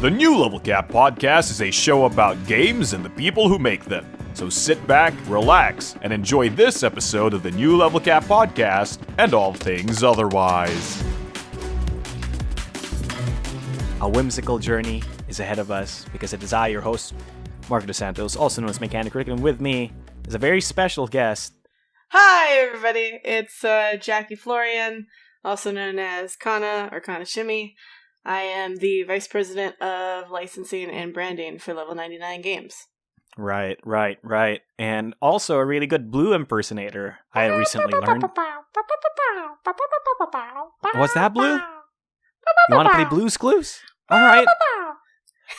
The New Level Cap podcast is a show about games and the people who make them. So sit back, relax, and enjoy this episode of the New Level Cap podcast and all things otherwise. A whimsical journey is ahead of us because it is I, your host, Marco DeSantos, also known as Mechanic Curriculum. With me is a very special guest. Hi, everybody. It's Jackie Florian, also known as Kana or Kana Shimmy. I am the Vice President of Licensing and Branding for Level 99 Games. Right. And also a really good Blue impersonator, I recently learned. What's that, Blue? You want to play Blue's Clues? Alright.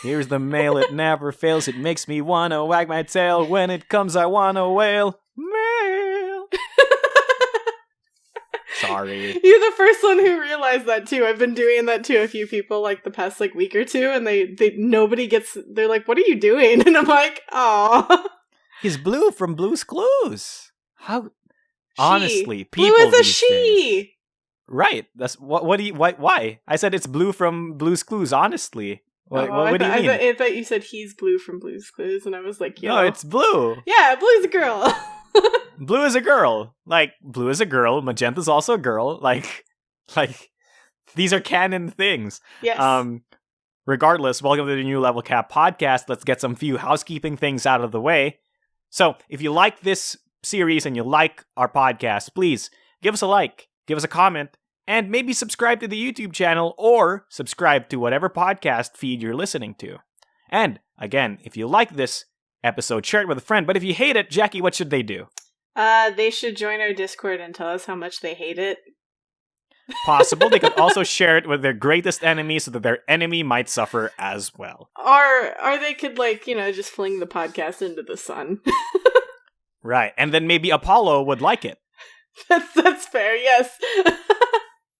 Here's the mail, it never fails. It makes me want to wag my tail. When it comes, I want to wail. Mail. Sorry. You're the first one who realized that too. I've been doing that to a few people like the past week or two, and nobody gets. They're like, "What are you doing?" And I'm like, "Aw." He's Blue from Blue's Clues. How? Honestly, people. Blue is a these she. days. Right. That's what do you? Why? I said it's Blue from Blue's Clues. Honestly, what do you mean? I thought you said he's Blue from Blue's Clues, and I was like, No, it's Blue. Yeah, Blue's a girl. Blue is a girl. Like, Blue is a girl. Magenta's also a girl. Like, these are canon things. Yes. Regardless, welcome to the New Level Cap podcast. Let's get some few housekeeping things out of the way. So, if you like this series and you like our podcast, please give us a like, give us a comment, and maybe subscribe to the YouTube channel or subscribe to whatever podcast feed you're listening to. And, again, if you like this episode, share it with a friend. But if you hate it, Jackie, what should they do? They should join our Discord and tell us how much they hate it. Possible. They could also share it with their greatest enemy so that their enemy might suffer as well. Or they could, just fling the podcast into the sun. Right. And then maybe Apollo would like it. That's fair, yes.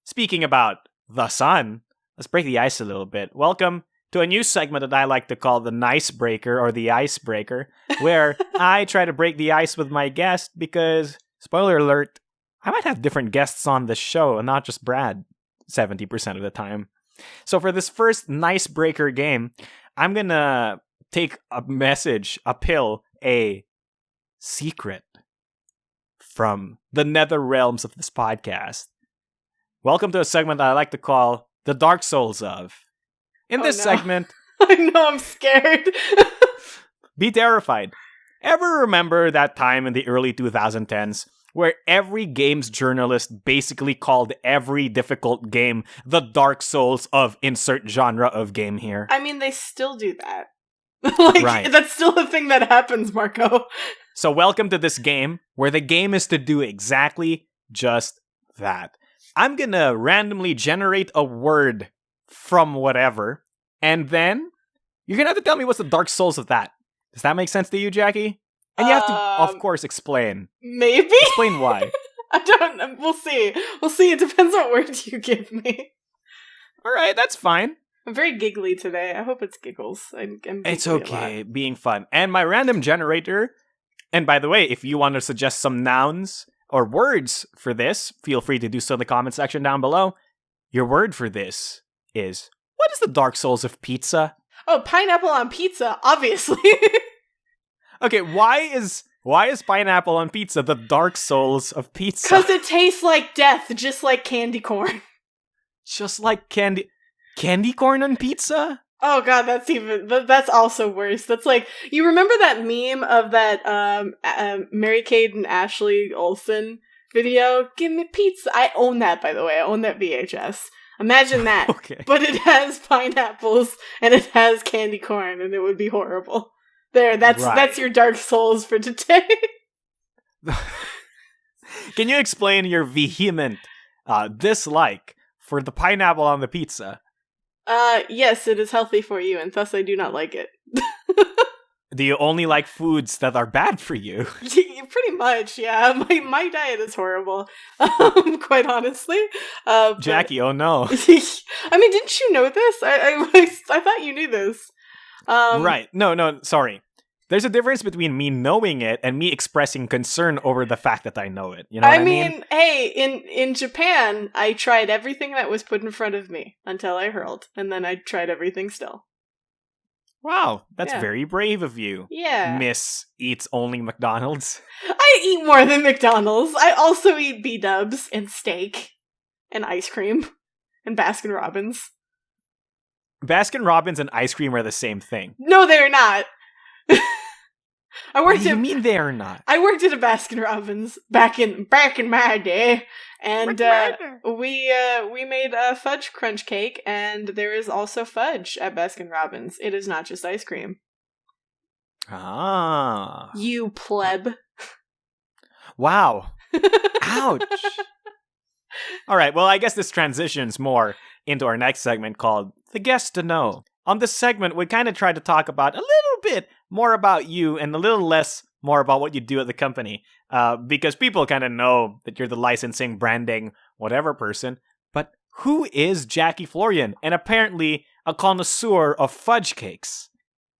Speaking about the sun, let's break the ice a little bit. Welcome to a new segment that I like to call the Nice Breaker or the Icebreaker, where I try to break the ice with my guest because, spoiler alert, I might have different guests on this show and not just Brad 70% of the time. So for this first Nice Breaker game, I'm going to take a secret from the nether realms of this podcast. Welcome to a segment that I like to call the Dark Souls of. In this segment... I know, I'm scared. Be terrified. Ever remember that time in the early 2010s where every games journalist basically called every difficult game the Dark Souls of insert genre of game here? I mean, they still do that. Right. That's still a thing that happens, Marco. So welcome to this game where the game is to do exactly just that. I'm gonna randomly generate a word from whatever, and then you're gonna have to tell me what's the Dark Souls of that. Does that make sense to you, Jackie? And you have to, of course, explain. Maybe? Explain why. I don't know. We'll see. It depends what word you give me. Alright, that's fine. I'm very giggly today. I hope it's giggles. It's okay, being fun. And my random generator, and by the way, if you want to suggest some nouns or words for this, feel free to do so in the comment section down below. Your word for this is, what is the Dark Souls of pizza? Oh, pineapple on pizza, obviously. Okay, why is pineapple on pizza the Dark Souls of pizza? Because it tastes like death, just like candy corn. Just like candy corn on pizza? Oh god, that's also worse. That's like, you remember that meme of that Mary-Kate and Ashley Olsen video? Give me pizza. I own that, by the way. I own that VHS. Imagine that. Okay. But it has pineapples and it has candy corn, and it would be horrible. That's your Dark Souls for today. Can you explain your vehement dislike for the pineapple on the pizza? Yes, it is healthy for you, and thus I do not like it. Do you only like foods that are bad for you? Pretty much, yeah. My diet is horrible, quite honestly. Jackie, oh no. I mean, didn't you know this? I thought you knew this. Right. No, sorry. There's a difference between me knowing it and me expressing concern over the fact that I know it. You know what I mean? Hey, in Japan, I tried everything that was put in front of me until I hurled, and then I tried everything still. Wow, that's Yeah. very brave of you. Yeah. Miss eats only McDonald's. I eat more than McDonald's. I also eat B-dubs and steak and ice cream and Baskin Robbins. Baskin Robbins and ice cream are the same thing. No, they're not. What do you mean they are not? I worked at a Baskin Robbins back in my day, and we made a fudge crunch cake, and there is also fudge at Baskin Robbins. It is not just ice cream. Ah. You pleb. Wow. Ouch. All right, well, I guess this transitions more into our next segment called The Guest to Know. On this segment, we kind of try to talk about a little bit more about you and a little less more about what you do at the company. Because people kind of know that you're the licensing, branding, whatever person. But who is Jackie Florian? And apparently a connoisseur of fudge cakes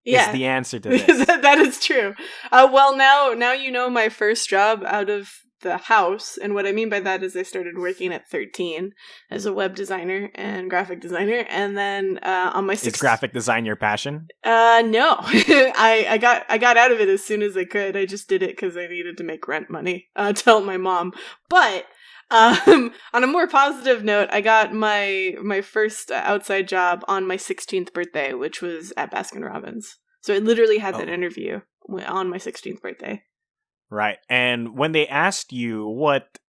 is the answer to this. That is true. Well, now you know my first job out of the house, and what I mean by that is I started working at 13 as a web designer and graphic designer, and then on my Is graphic design your passion? No. I got out of it as soon as I could. I just did it because I needed to make rent money to help my mom. But on a more positive note, I got my first outside job on my 16th birthday, which was at Baskin Robbins. So I literally had that interview on my 16th birthday. Right. And when they asked you what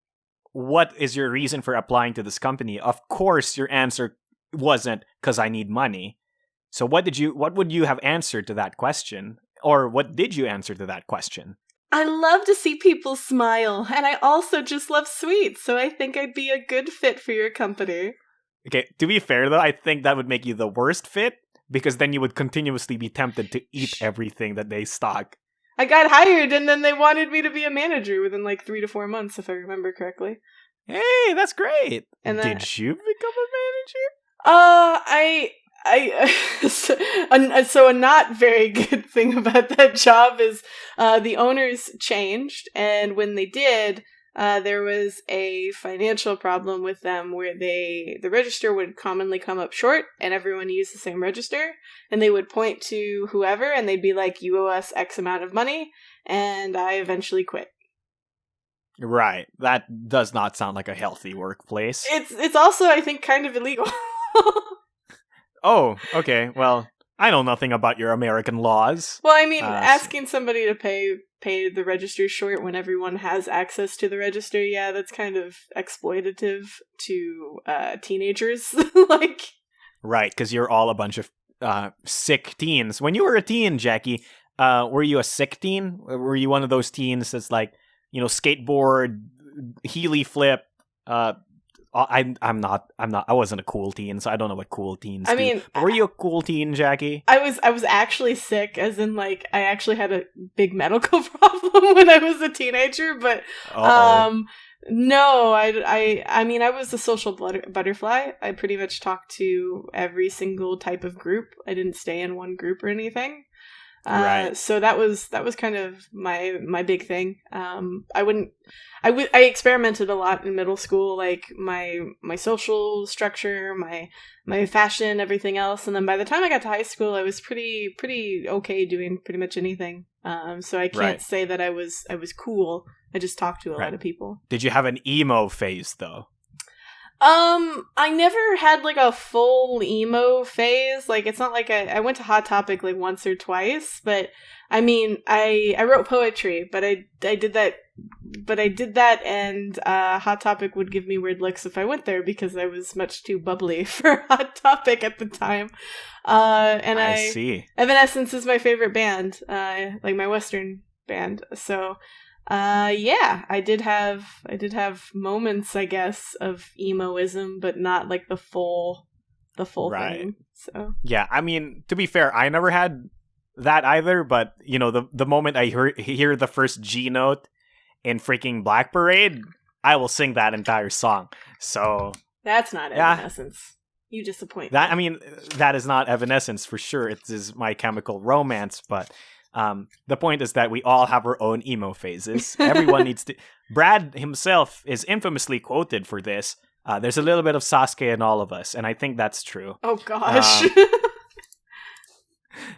is your reason for applying to this company, of course your answer wasn't because I need money. So what would you have answered to that question? Or what did you answer to that question? I love to see people smile, and I also just love sweets, so I think I'd be a good fit for your company. Okay, to be fair though, I think that would make you the worst fit, because then you would continuously be tempted to eat everything that they stock. I got hired, and then they wanted me to be a manager within like 3 to 4 months, if I remember correctly. Hey, that's great. And then, did you become a manager? So a not very good thing about that job is the owners changed, and when they did, there was a financial problem with them where the register would commonly come up short, and everyone used the same register, and they would point to whoever, and they'd be like, you owe us X amount of money, and I eventually quit. Right. That does not sound like a healthy workplace. It's also, I think, kind of illegal. Oh, okay. Well, I know nothing about your American laws. Well, I mean, asking somebody to pay the register short when everyone has access to the register, yeah, that's kind of exploitative to teenagers. Like, right, because you're all a bunch of sick teens. When you were a teen, Jackie, were you a sick teen? Were you one of those teens that's like, skateboard, Healy flip? I'm not. I wasn't a cool teen, so I don't know what cool teens do. But were you a cool teen, Jackie? I was actually sick, as in like I actually had a big medical problem when I was a teenager. But no, I mean I was a social butterfly. I pretty much talked to every single type of group. I didn't stay in one group or anything. Right. So that was kind of my big thing. I experimented a lot in middle school, like my social structure, my fashion, everything else. And then by the time I got to high school, I was pretty okay doing pretty much anything. So I can't say that I was cool. I just talked to a lot of people. Did you have an emo phase though? I never had like a full emo phase. Like it's not like I went to Hot Topic like once or twice, but I mean I wrote poetry, but I did that and Hot Topic would give me weird looks if I went there because I was much too bubbly for Hot Topic at the time. And I see. Evanescence is my favorite band, like my Western band. So yeah, I did have moments, I guess, of emoism, but not like the full thing. So yeah, I mean, to be fair, I never had that either. But the moment I hear the first G note in freaking Black Parade, I will sing that entire song. So that's not Evanescence. You disappoint me. I mean, that is not Evanescence for sure. It is My Chemical Romance, but. The point is that we all have our own emo phases. Everyone needs to... Brad himself is infamously quoted for this. There's a little bit of Sasuke in all of us, and I think that's true. Oh, gosh.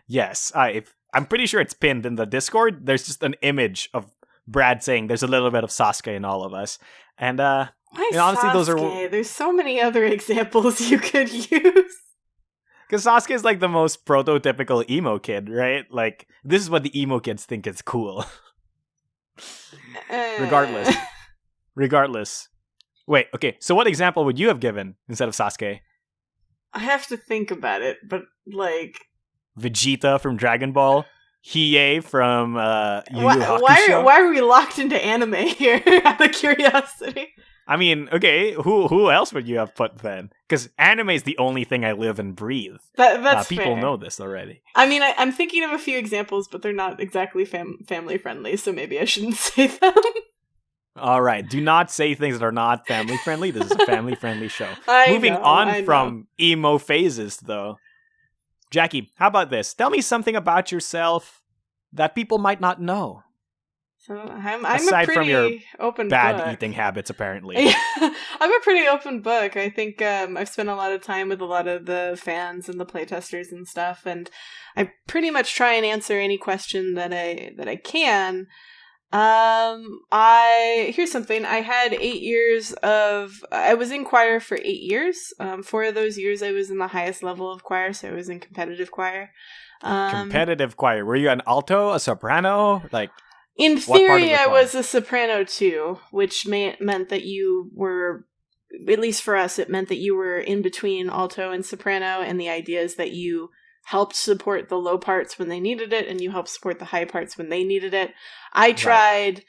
Yes, I'm pretty sure it's pinned in the Discord. There's just an image of Brad saying there's a little bit of Sasuke in all of us. And Why honestly, Sasuke? those are There's so many other examples you could use. because Sasuke is like the most prototypical emo kid, right? Like this is what the emo kids think is cool. Regardless. Wait, okay. So what example would you have given instead of Sasuke? I have to think about it, but like Vegeta from Dragon Ball, Hiei from Yu Yu Hakusho. why are we locked into anime here? Out of curiosity. I mean, okay, who else would you have put then? Because anime is the only thing I live and breathe. That's people fair. know this already. I mean, I'm thinking of a few examples, but they're not exactly family friendly, so maybe I shouldn't say them. All right, do not say things that are not family friendly. This is a family friendly show. Moving on from emo phases, though. Jackie, how about this? Tell me something about yourself that people might not know. So I'm Aside a pretty from your open bad book. eating habits, apparently. I'm a pretty open book. I think I've spent a lot of time with a lot of the fans and the playtesters and stuff, and I pretty much try and answer any question that I can. Here's something. I had 8 years I was in choir for 8 years. 4 of those years I was in the highest level of choir, so I was in competitive choir. Competitive choir. Were you an alto, a soprano? Like, in what part of theory, the I choir? was a soprano too, which meant that you were, at least for us, it meant that you were in between alto and soprano, and the idea is that you helped support the low parts when they needed it, and you helped support the high parts when they needed it. I tried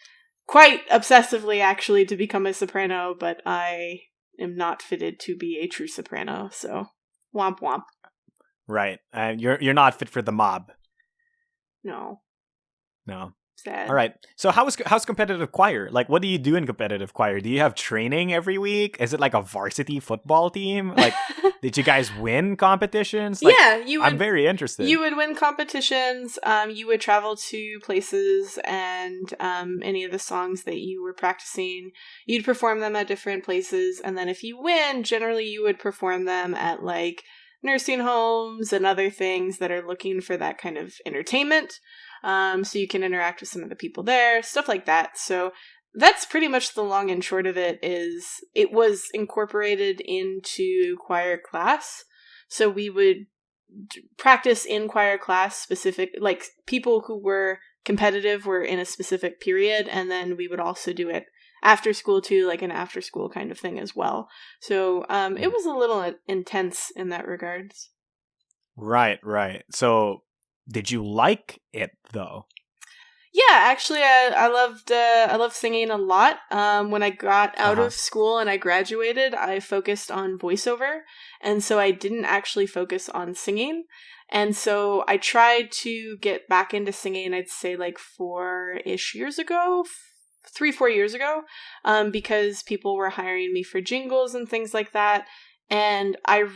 quite obsessively, actually, to become a soprano, but I am not fitted to be a true soprano, so womp womp. Right. And you're not fit for the mob. No. Sad. All right. So how's competitive choir? Like, what do you do in competitive choir? Do you have training every week? Is it like a varsity football team? Like, did you guys win competitions? Like, yeah, you would. I'm very interested. You would win competitions. You would travel to places, and any of the songs that you were practicing, you'd perform them at different places. And then if you win, generally you would perform them at like nursing homes and other things that are looking for that kind of entertainment. So you can interact with some of the people there, stuff like that. So that's pretty much the long and short of it. Is it was incorporated into choir class. So we would practice in choir class specific, like people who were competitive were in a specific period, and then we would also do it after school too, like an after school kind of thing as well. So it was a little intense in that regards. Right. So did you like it though? Yeah, actually, I loved singing a lot. When I got out of school and I graduated, I focused on voiceover, and so I didn't actually focus on singing. And so I tried to get back into singing, I'd say like 4-ish years ago, 3-4 years ago, because people were hiring me for jingles and things like that. And I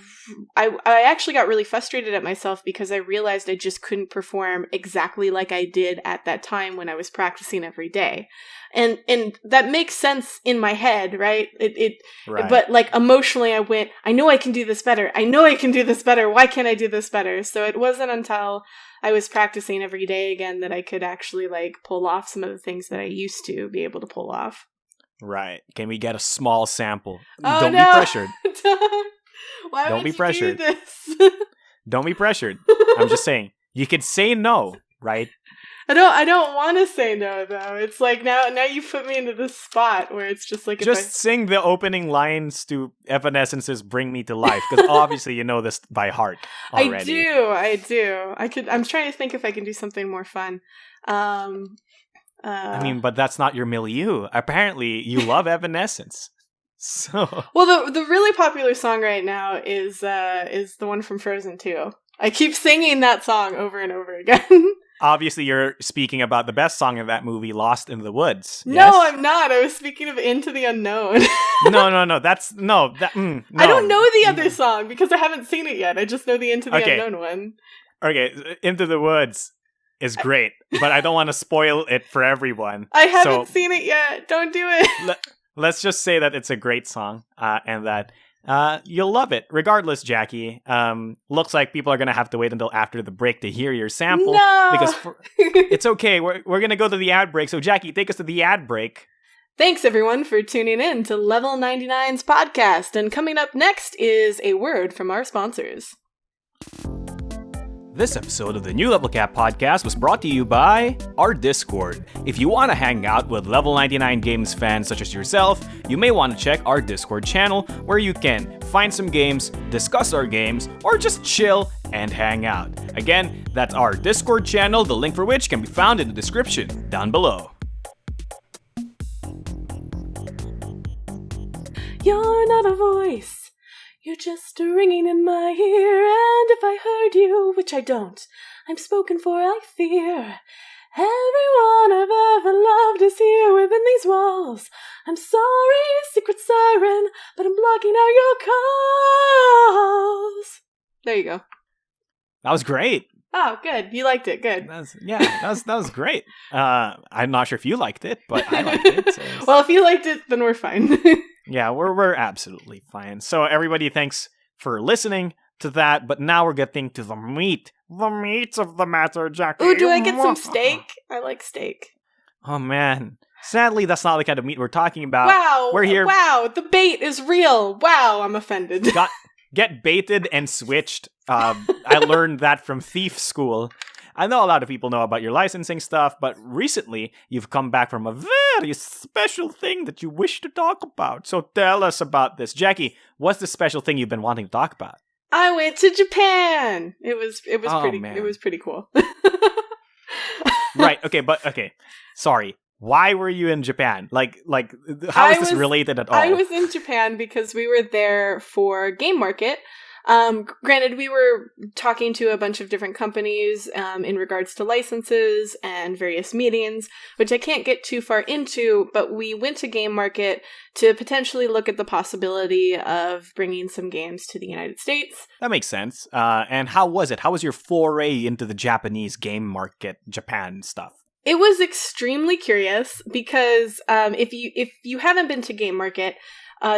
actually got really frustrated at myself because I realized I just couldn't perform exactly like I did at that time when I was practicing every day. And that makes sense in my head, right? Right. But like emotionally I went, I know I can do this better. Why can't I do this better? So it wasn't until I was practicing every day again that I could actually like pull off some of the things that I used to be able to pull off. Right. Can we get a small sample? Oh, Don't no. be pressured. Why Don't would be you pressured. do this? Don't be pressured. I'm just saying. You could say no, right? I don't want to say no though. It's like now you put me into this spot where it's just like just sing the opening lines to Evanescence's "Bring Me to Life" because obviously you know this by heart already. I do. I'm trying to think if I can do something more fun. I mean, but that's not your milieu. Apparently, you love Evanescence. So well, the really popular song right now is the one from Frozen 2. I keep singing that song over and over again. Obviously, you're speaking about the best song in that movie, "Lost in the Woods." No, yes? I'm not. I was speaking of "Into the Unknown." No. That's no. No. I don't know the other song because I haven't seen it yet. I just know the "Into the Unknown" one. Okay, "Into the Woods" is great, but I don't want to spoil it for everyone. I haven't seen it yet. Don't do it. Let's just say that it's a great song, and that You'll love it. Regardless, Jackie, looks like people are going to have to wait until after the break to hear your sample. No! Because it's okay. We're going to go to the ad break. So, Jackie, take us to the ad break. Thanks, everyone, for tuning in to Level 99's podcast. And coming up next is a word from our sponsors. This episode of the New Level Cap podcast was brought to you by our Discord. If you want to hang out with Level 99 Games fans such as yourself, you may want to check our Discord channel where you can find some games, discuss our games, or just chill and hang out. Again, that's our Discord channel, the link for which can be found in the description down below. You're not a voice, you're just a ringing in my ear, and if I heard you, which I don't, I'm spoken for, I fear. Everyone I've ever loved is here within these walls. I'm sorry, secret siren, but I'm blocking out your calls. There you go. That was great. Oh, good. You liked it. Good. That was great. I'm not sure if you liked it, but I liked it. So well, if you liked it, then we're fine. Yeah, we're absolutely fine. So everybody, thanks for listening to that. But now we're getting to the meat of the matter, Jackie. Ooh, do I get some steak? I like steak. Oh man, sadly, that's not the kind of meat we're talking about. Wow, we're here. Wow, the bait is real. Wow, I'm offended. Get baited and switched. I learned that from Thief School. I know a lot of people know about your licensing stuff, but recently you've come back from a very special thing that you wish to talk about. So tell us about this. Jackie, what's the special thing you've been wanting to talk about? I went to Japan. It was pretty cool. Right, okay. Sorry. Why were you in Japan? Like how is this related at all? I was in Japan because we were there for Game Market. Granted, we were talking to a bunch of different companies in regards to licenses and various meetings, which I can't get too far into, but we went to Game Market to potentially look at the possibility of bringing some games to the United States. That makes sense. And how was it? How was your foray into the Japanese game market, Japan stuff? It was extremely curious because if you haven't been to Game Market,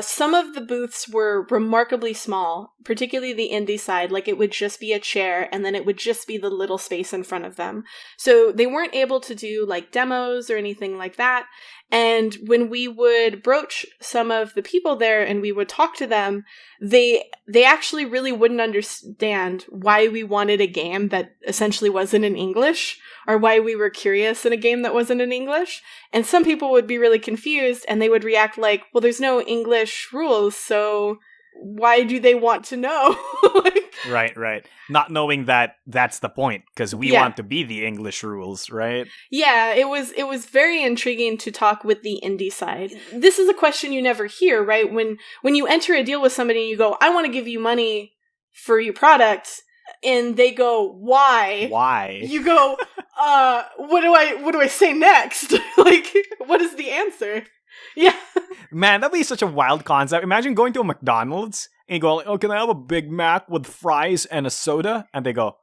some of the booths were remarkably small, particularly the indie side. Like, it would just be a chair, and then it would just be the little space in front of them. So they weren't able to do, like, demos or anything like that. And when we would broach some of the people there and we would talk to them, they actually really wouldn't understand why we wanted a game that essentially wasn't in English, or why we were curious in a game that wasn't in English. And some people would be really confused and they would react like, well, there's no English rules, so why do they want to know? Right. Not knowing that that's the point, because we want to be the English rules, right? Yeah, it was very intriguing to talk with the indie side. This is a question you never hear, right? When you enter a deal with somebody and you go, I want to give you money for your product, and they go, why? Why? You go, what do I say next? Like, what is the answer? Yeah. Man, that'd be such a wild concept. Imagine going to a McDonald's and you go, oh, can I have a Big Mac with fries and a soda? And they go,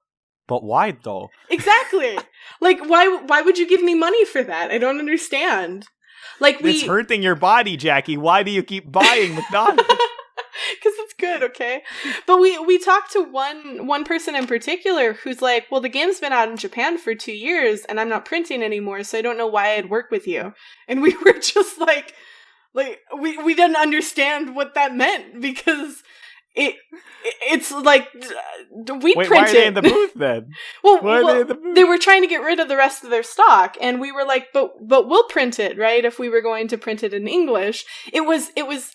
but why though? Exactly. Like, why would you give me money for that? I don't understand. Like, it's hurting your body, Jackie. Why do you keep buying McDonald's? Because it's good, okay? But we talked to one person in particular who's like, well, the game's been out in Japan for 2 years and I'm not printing anymore, so I don't know why I'd work with you. And we were just like we didn't understand what that meant, because it's like we print why are they it. in the booth then? well, they were trying to get rid of the rest of their stock, and we were like, but we'll print it, right? If we were going to print it in English. It was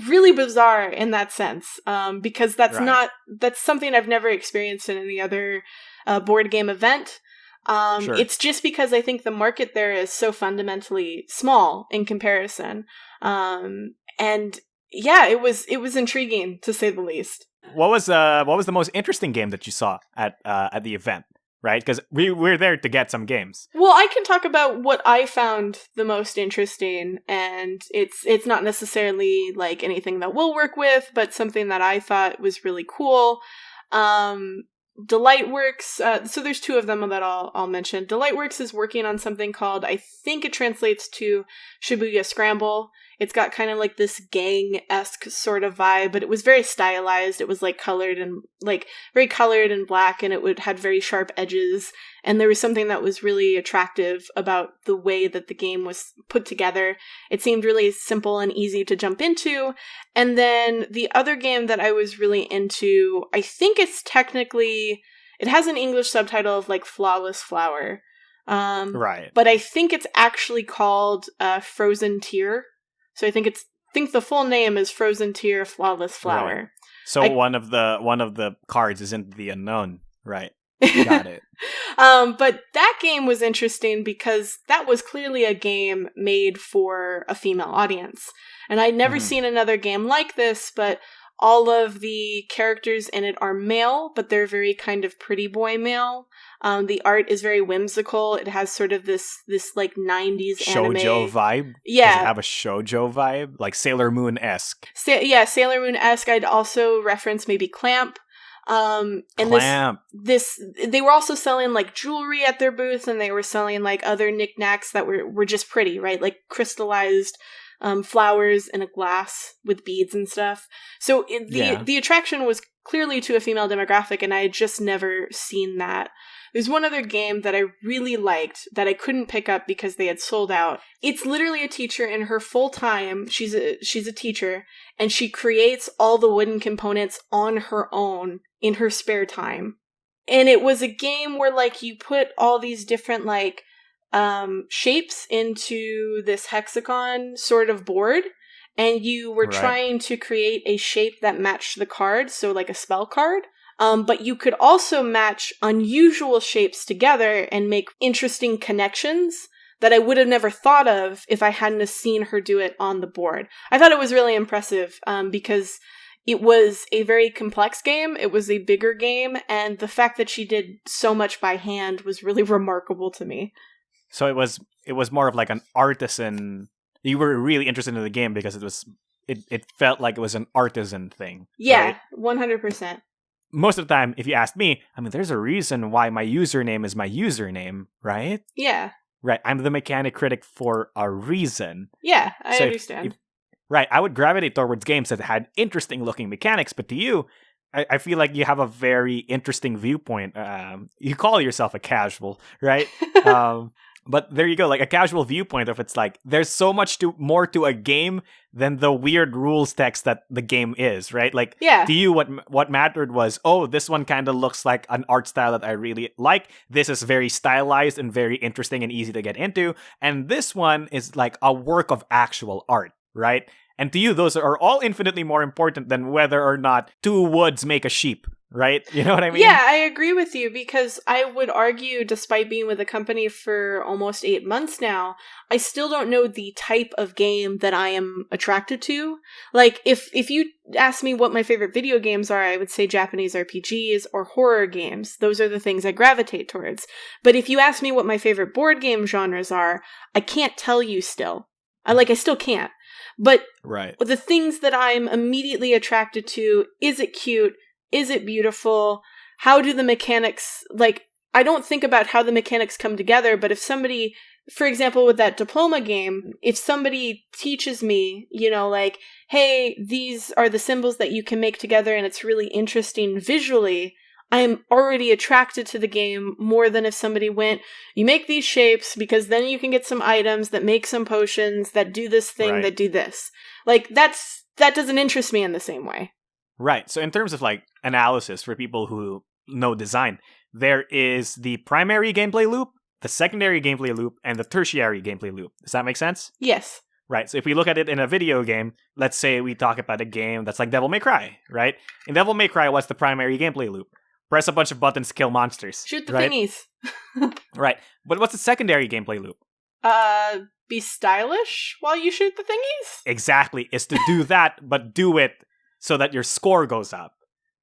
really bizarre in that sense, because that's something I've never experienced in any other board game event. Sure. It's just because I think the market there is so fundamentally small in comparison. And yeah, it was intriguing, to say the least. What was the most interesting game that you saw at the event? Right, because we're there to get some games. Well, I can talk about what I found the most interesting, and it's not necessarily like anything that we'll work with, but something that I thought was really cool. Delightworks, so there's two of them that I'll mention. Delightworks is working on something called, I think it translates to Shibuya Scramble. It's got kind of like this gang-esque sort of vibe, but it was very stylized. It was like colored and like very colored and black, and had very sharp edges. And there was something that was really attractive about the way that the game was put together. It seemed really simple and easy to jump into. And then the other game that I was really into, I think it has an English subtitle of like Flawless Flower. Right. But I think it's actually called Frozen Tear. So I think the full name is Frozen Tear Flawless Flower. Right. So one of the cards is in the unknown, right? Got it. But that game was interesting because that was clearly a game made for a female audience. And I'd never seen another game like this, but all of the characters in it are male, but they're very kind of pretty boy male. The art is very whimsical. It has sort of this like 90s anime. Shoujo vibe? Yeah. Does it have a shoujo vibe? Like Sailor Moon-esque? Sailor Moon-esque. I'd also reference maybe Clamp. Clamp. They were also selling like jewelry at their booth, and they were selling like other knickknacks that were just pretty, right? Like crystallized flowers in a glass with beads and stuff. So the attraction was clearly to a female demographic, and I had just never seen that. There's one other game that I really liked that I couldn't pick up because they had sold out. It's literally a teacher in her full time. She's a teacher, and she creates all the wooden components on her own in her spare time. And it was a game where like you put all these different like shapes into this hexagon sort of board, and you were trying to create a shape that matched the card, so like a spell card. But you could also match unusual shapes together and make interesting connections that I would have never thought of if I hadn't have seen her do it on the board. I thought it was really impressive because it was a very complex game. It was a bigger game, and the fact that she did so much by hand was really remarkable to me. So it was more of like an artisan. You were really interested in the game because it felt like it was an artisan thing. Yeah, right? 100%. Most of the time, if you ask me, I mean, there's a reason why my username is my username, right? Yeah. Right. I'm the mechanic critic for a reason. Yeah, I So understand. Right. I would gravitate towards games that had interesting looking mechanics, but to you, I feel like you have a very interesting viewpoint. You call yourself a casual, right? But there you go, like a casual viewpoint of it's like there's so much more to a game than the weird rules text that the game is, right? Like, to you, what mattered was, oh, this one kind of looks like an art style that I really like. This is very stylized and very interesting and easy to get into. And this one is like a work of actual art, right? And to you, those are all infinitely more important than whether or not two woods make a sheep, right? You know what I mean? Yeah, I agree with you because I would argue, despite being with the company for almost 8 months now, I still don't know the type of game that I am attracted to. Like, if you ask me what my favorite video games are, I would say Japanese RPGs or horror games. Those are the things I gravitate towards. But if you ask me what my favorite board game genres are, I can't tell you still. I still can't. But the things that I'm immediately attracted to, is it cute? Is it beautiful? How do the mechanics, like, I don't think about how the mechanics come together, but if somebody, for example, with that diploma game, if somebody teaches me, like, hey, these are the symbols that you can make together and it's really interesting visually, I am already attracted to the game more than if somebody went, you make these shapes because then you can get some items that make some potions that do this thing that do this. Like, that doesn't interest me in the same way. Right. So in terms of like analysis for people who know design, there is the primary gameplay loop, the secondary gameplay loop, and the tertiary gameplay loop. Does that make sense? Yes. Right. So if we look at it in a video game, let's say we talk about a game that's like Devil May Cry, right? In Devil May Cry, what's the primary gameplay loop? Press a bunch of buttons, kill monsters. Shoot the thingies. Right. But what's the secondary gameplay loop? Be stylish while you shoot the thingies? Exactly. It's to do that, but do it so that your score goes up.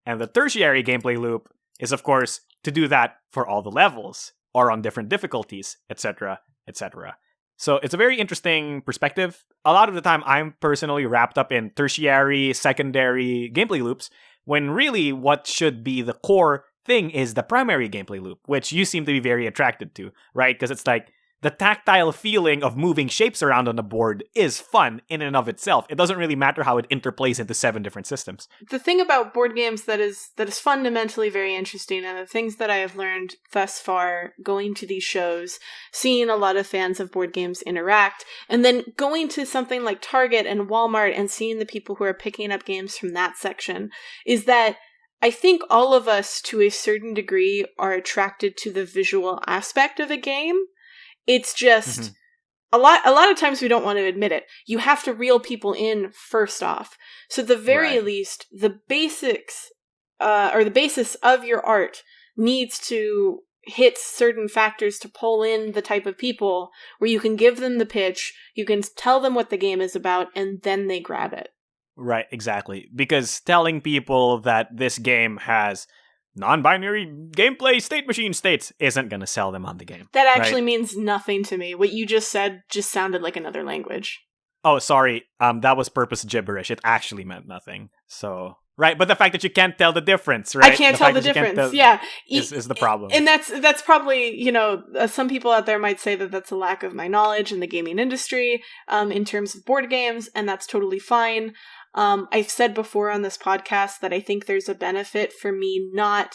And the tertiary gameplay loop is, of course, to do that for all the levels or on different difficulties, etc., etc. So it's a very interesting perspective. A lot of the time, I'm personally wrapped up in tertiary, secondary gameplay loops, when really what should be the core thing is the primary gameplay loop, which you seem to be very attracted to, right? Because it's like, the tactile feeling of moving shapes around on the board is fun in and of itself. It doesn't really matter how it interplays into 7 different systems. The thing about board games that is fundamentally very interesting, and the things that I have learned thus far going to these shows, seeing a lot of fans of board games interact, and then going to something like Target and Walmart and seeing the people who are picking up games from that section, is that I think all of us, to a certain degree, are attracted to the visual aspect of a game. It's just a lot of times we don't want to admit it. You have to reel people in first off. So at the very least, the basics or the basis of your art needs to hit certain factors to pull in the type of people where you can give them the pitch, you can tell them what the game is about, and then they grab it. Right, exactly. Because telling people that this game has non-binary gameplay state machine states isn't going to sell them on the game. That actually means nothing to me. What you just said just sounded like another language. Oh, sorry. That was purpose gibberish. It actually meant nothing. So, right. But the fact that you can't tell the difference, right? I can't tell the difference. Is the problem. And that's probably, some people out there might say that that's a lack of my knowledge in the gaming industry in terms of board games, and that's totally fine. I've said before on this podcast that I think there's a benefit for me not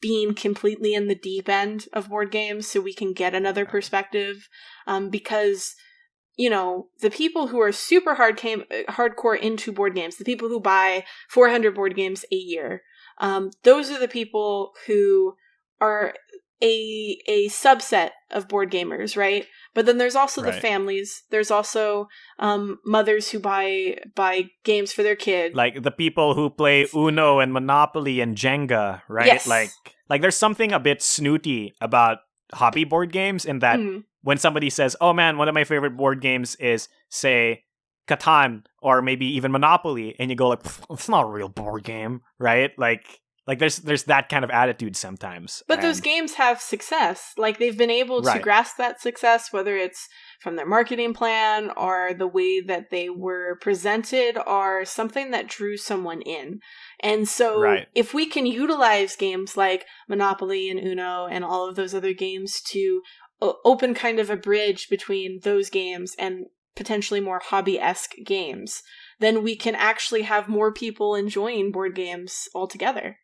being completely in the deep end of board games so we can get another perspective, because, the people who are super hardcore into board games, the people who buy 400 board games a year, those are the people who are a subset of board gamers, right? But then there's also the families. There's also mothers who buy games for their kid. Like the people who play Uno and Monopoly and Jenga, right? Yes. Like there's something a bit snooty about hobby board games in that when somebody says, oh man, one of my favorite board games is, say, Catan or maybe even Monopoly, and you go like, it's not a real board game, right? Like there's that kind of attitude sometimes. But those games have success. Like they've been able to grasp that success, whether it's from their marketing plan or the way that they were presented or something that drew someone in. And so if we can utilize games like Monopoly and Uno and all of those other games to open kind of a bridge between those games and potentially more hobby-esque games, then we can actually have more people enjoying board games altogether.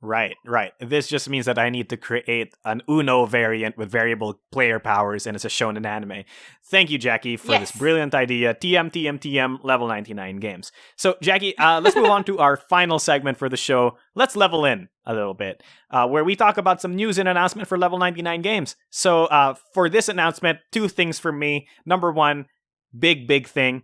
Right. This just means that I need to create an Uno variant with variable player powers, and it's a shonen anime. Thank you, Jackie, for this brilliant idea. TM, level 99 games. So, Jackie, let's move on to our final segment for the show. Let's level in a little bit, where we talk about some news and announcement for level 99 games. So, for this announcement, 2 things for me. Number 1, big thing.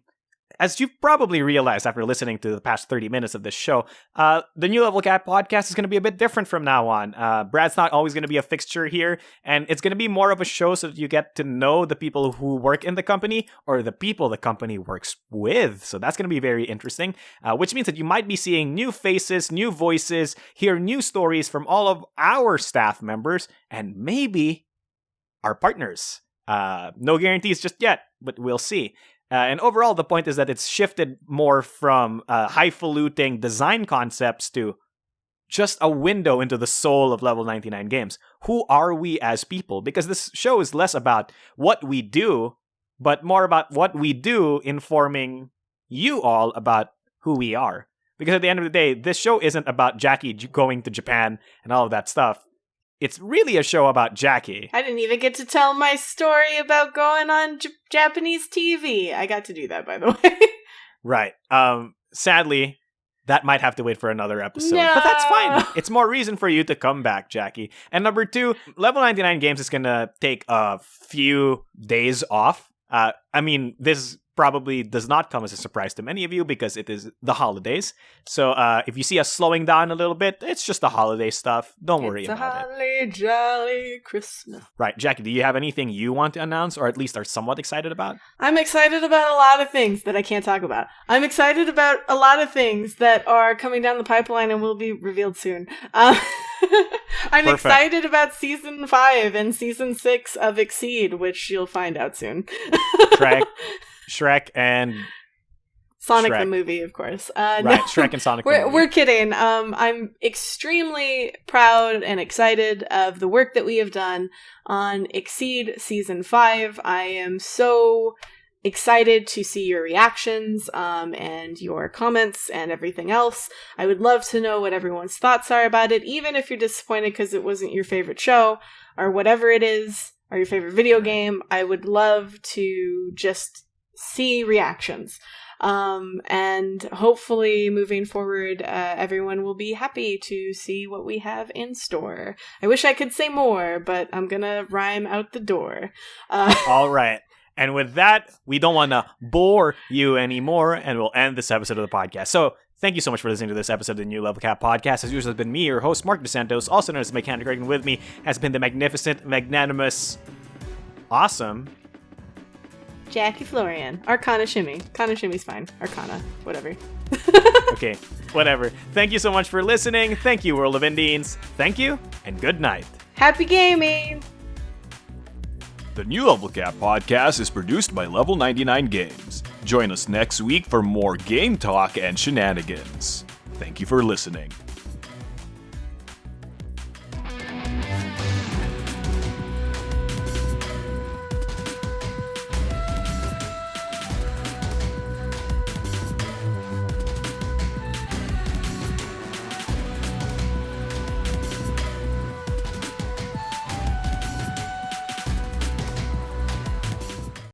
As you've probably realized after listening to the past 30 minutes of this show, the New Level Cap podcast is going to be a bit different from now on. Brad's not always going to be a fixture here, and it's going to be more of a show so that you get to know the people who work in the company or the people the company works with. So that's going to be very interesting, which means that you might be seeing new faces, new voices, hear new stories from all of our staff members, and maybe our partners. No guarantees just yet, but we'll see. And overall, the point is that it's shifted more from highfalutin design concepts to just a window into the soul of Level 99 games. Who are we as people? Because this show is less about what we do, but more about what we do informing you all about who we are. Because at the end of the day, this show isn't about Jackie going to Japan and all of that stuff. It's really a show about Jackie. I didn't even get to tell my story about going on Japanese TV. I got to do that, by the way. Right. Sadly, that might have to wait for another episode. No. But that's fine. It's more reason for you to come back, Jackie. And number 2, Level 99 Games is going to take a few days off. This probably does not come as a surprise to many of you because it is the holidays. So if you see us slowing down a little bit, it's just the holiday stuff. Don't worry about it. It's a holly jolly Christmas. Right. Jackie, do you have anything you want to announce or at least are somewhat excited about? I'm excited about a lot of things that I can't talk about. I'm excited about a lot of things that are coming down the pipeline and will be revealed soon. I'm excited about Season 5 and Season 6 of Exceed, which you'll find out soon. Shrek and Sonic the Shrek. movie, of course. Right, No, Shrek and Sonic the movie. we're kidding. I'm extremely proud and excited of the work that we have done on Exceed Season 5. I am so excited to see your reactions and your comments and everything else. I would love to know what everyone's thoughts are about it, even if you're disappointed because it wasn't your favorite show or whatever it is, or your favorite video game. I would love to just see reactions. And hopefully moving forward, everyone will be happy to see what we have in store. I wish I could say more, but I'm gonna rhyme out the door. All right. And with that, we don't want to bore you anymore, and we'll end this episode of the podcast. So thank you so much for listening to this episode of the New Level Cap podcast. As usual, has been me, your host, Mark DeSantos, also known as Mechanic Greg, and with me has been the magnificent, magnanimous, awesome Jackie Florian. Arcana Shimmy. Arcana Shimmy's fine. Arcana. Whatever. Okay, whatever. Thank you so much for listening. Thank you, World of Indians. Thank you, and good night. Happy gaming! The New Level Cap podcast is produced by Level 99 Games. Join us next week for more game talk and shenanigans. Thank you for listening.